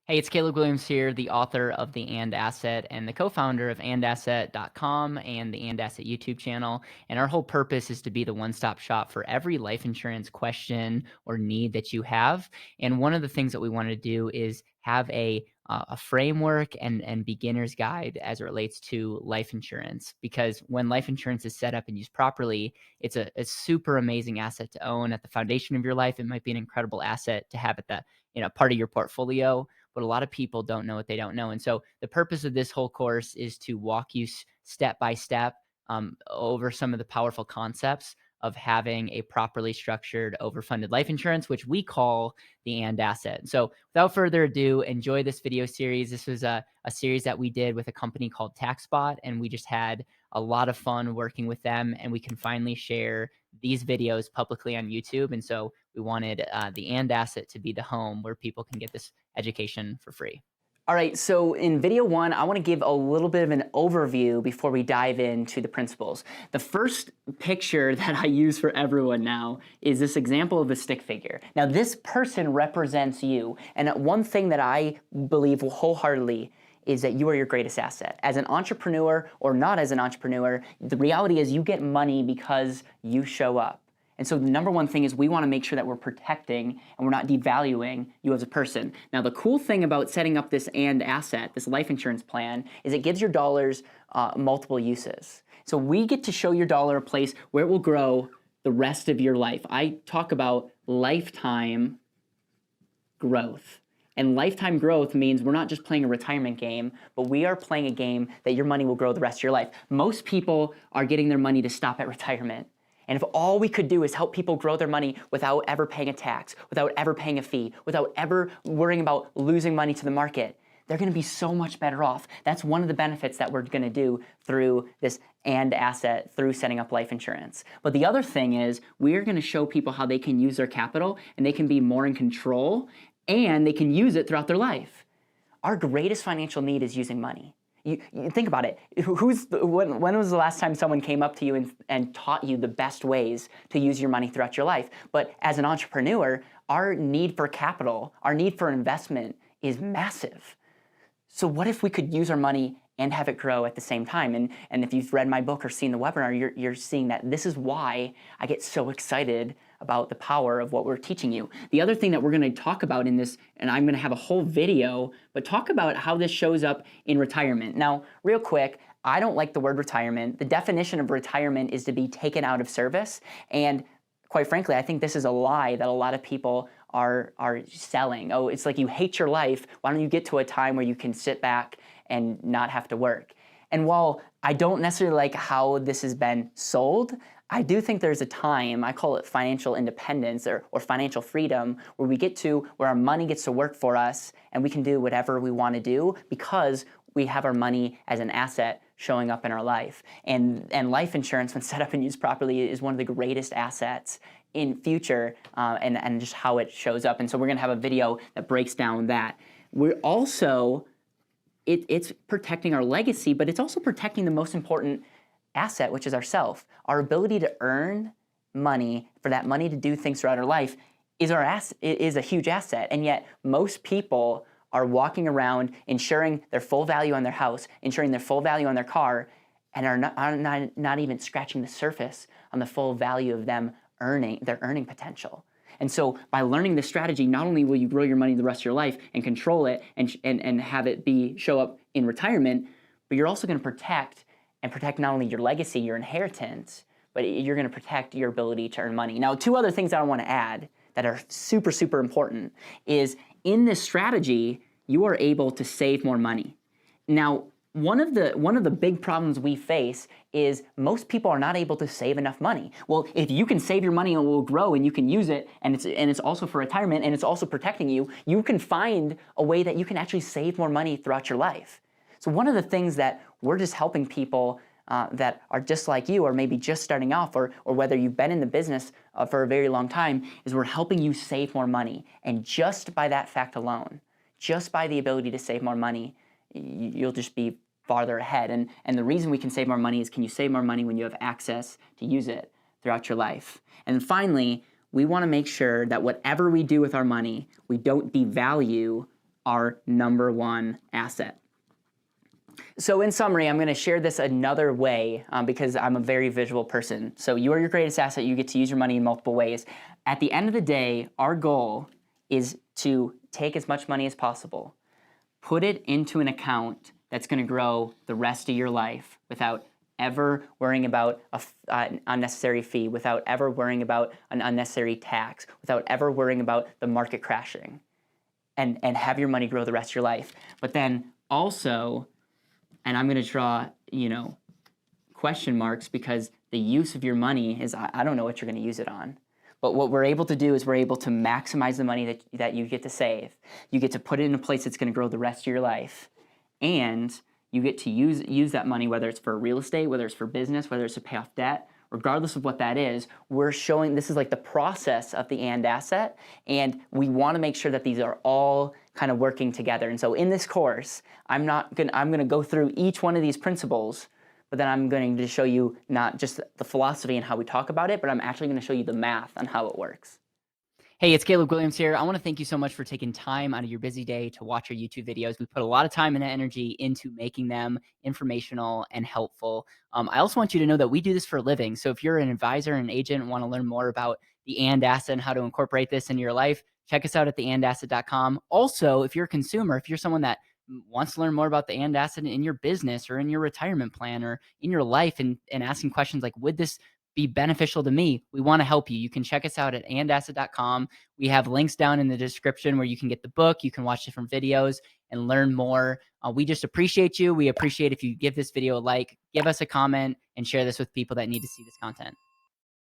Hey, it's Caleb Guilliams here, the author of The And Asset and the co-founder of andasset.com and the And Asset YouTube channel. And our whole purpose is to be the one-stop shop for every life insurance question or need that you have. And one of the things that we want to do is have a framework and beginner's guide as it relates to life insurance. Because when life insurance is set up and used properly, it's a super amazing asset to own at the foundation of your life. It might be an incredible asset to have at the part of your portfolio, but a lot of people don't know what they don't know. And so the purpose of this whole course is to walk you step by step over some of the powerful concepts of having a properly structured overfunded life insurance, which we call the And Asset. So without further ado, enjoy this video series. This was a series that we did with a company called TaxBot, and we just had a lot of fun working with them, and we can finally share these videos publicly on YouTube. And so we wanted the And Asset to be the home where people can get this education for free. All right, so in video one, I want to give a little bit of an overview before we dive into the principles. The first picture that I use for everyone now is this example of a stick figure. Now, this person represents you, and one thing that I believe wholeheartedly is that you are your greatest asset. As an entrepreneur or not as an entrepreneur, the reality is you get money because you show up. And so the number one thing is we want to make sure that we're protecting and we're not devaluing you as a person. Now, the cool thing about setting up this And Asset, this life insurance plan, is it gives your dollars multiple uses. So we get to show your dollar a place where it will grow the rest of your life. I talk about lifetime growth. And lifetime growth means we're not just playing a retirement game, but we are playing a game that your money will grow the rest of your life. Most people are getting their money to stop at retirement. And if all we could do is help people grow their money without ever paying a tax, without ever paying a fee, without ever worrying about losing money to the market, they're going to be so much better off. That's one of the benefits that we're going to do through this And Asset, through setting up life insurance. But the other thing is we're going to show people how they can use their capital and they can be more in control and they can use it throughout their life. Our greatest financial need is using money. You think about it. When was the last time someone came up to you and taught you the best ways to use your money throughout your life? But as an entrepreneur, our need for capital, our need for investment is massive. So what if we could use our money and have it grow at the same time? And if you've read my book or seen the webinar, you're seeing that this is why I get so excited about the power of what we're teaching you. The other thing that we're going to talk about in this, and I'm going to have a whole video, but talk about how this shows up in retirement. Now, real quick, I don't like the word retirement. The definition of retirement is to be taken out of service. And quite frankly, I think this is a lie that a lot of people are selling. Oh, it's like you hate your life. Why don't you get to a time where you can sit back and not have to work? And while I don't necessarily like how this has been sold, I do think there's a time, I call it financial independence or financial freedom, where we get to where our money gets to work for us and we can do whatever we want to do because we have our money as an asset showing up in our life. And life insurance, when set up and used properly, is one of the greatest assets in future and just how it shows up. And so we're going to have a video that breaks down that. We're also, it's protecting our legacy, but it's also protecting the most important asset, which is ourself. Our ability to earn money, for that money to do things throughout our life, is a huge asset. And yet most people are walking around insuring their full value on their house, insuring their full value on their car, and are not even scratching the surface on the full value of their earning potential. And so by learning this strategy, not only will you grow your money the rest of your life and control it and have it show up in retirement, but you're also going to protect not only your legacy, your inheritance, but you're going to protect your ability to earn money. Now, two other things that I want to add that are super, super important is in this strategy, you are able to save more money. Now, one of the big problems we face is most people are not able to save enough money. Well, if you can save your money and it will grow and you can use it and it's also for retirement and it's also protecting you, you can find a way that you can actually save more money throughout your life. So one of the things that we're just helping people that are just like you or maybe just starting off or whether you've been in the business for a very long time is we're helping you save more money. And just by that fact alone, just by the ability to save more money, you'll just be farther ahead. And the reason we can save more money is can you save more money when you have access to use it throughout your life? And finally, we want to make sure that whatever we do with our money, we don't devalue our number one asset. So in summary, I'm going to share this another way because I'm a very visual person. So you are your greatest asset. You get to use your money in multiple ways. At the end of the day, our goal is to take as much money as possible, put it into an account that's going to grow the rest of your life without ever worrying about an unnecessary fee, without ever worrying about an unnecessary tax, without ever worrying about the market crashing, and have your money grow the rest of your life. But then also, and I'm going to draw, question marks because the use of your money is, I don't know what you're going to use it on. But what we're able to do is we're able to maximize the money that you get to save. You get to put it in a place that's going to grow the rest of your life. And you get to use that money, whether it's for real estate, whether it's for business, whether it's to pay off debt, regardless of what that is. We're showing this is like the process of the and asset, and we want to make sure that these are all kind of working together. And so in this course, I'm going to go through each one of these principles, but then I'm going to show you not just the philosophy and how we talk about it, but I'm actually going to show you the math on how it works. Hey, it's Caleb Guilliams here. I want to thank you so much for taking time out of your busy day to watch our YouTube videos. We put a lot of time and energy into making them informational and helpful. I also want you to know that we do this for a living. So if you're an advisor, an agent, and want to learn more about the and asset and how to incorporate this into your life, check us out at theandasset.com. Also, if you're a consumer, if you're someone that wants to learn more about the and asset in your business or in your retirement plan or in your life and asking questions like, would this be beneficial to me? We want to help you. You can check us out at andasset.com. We have links down in the description where you can get the book, you can watch different videos and learn more. We just appreciate you. We appreciate if you give this video a like, give us a comment, and share this with people that need to see this content.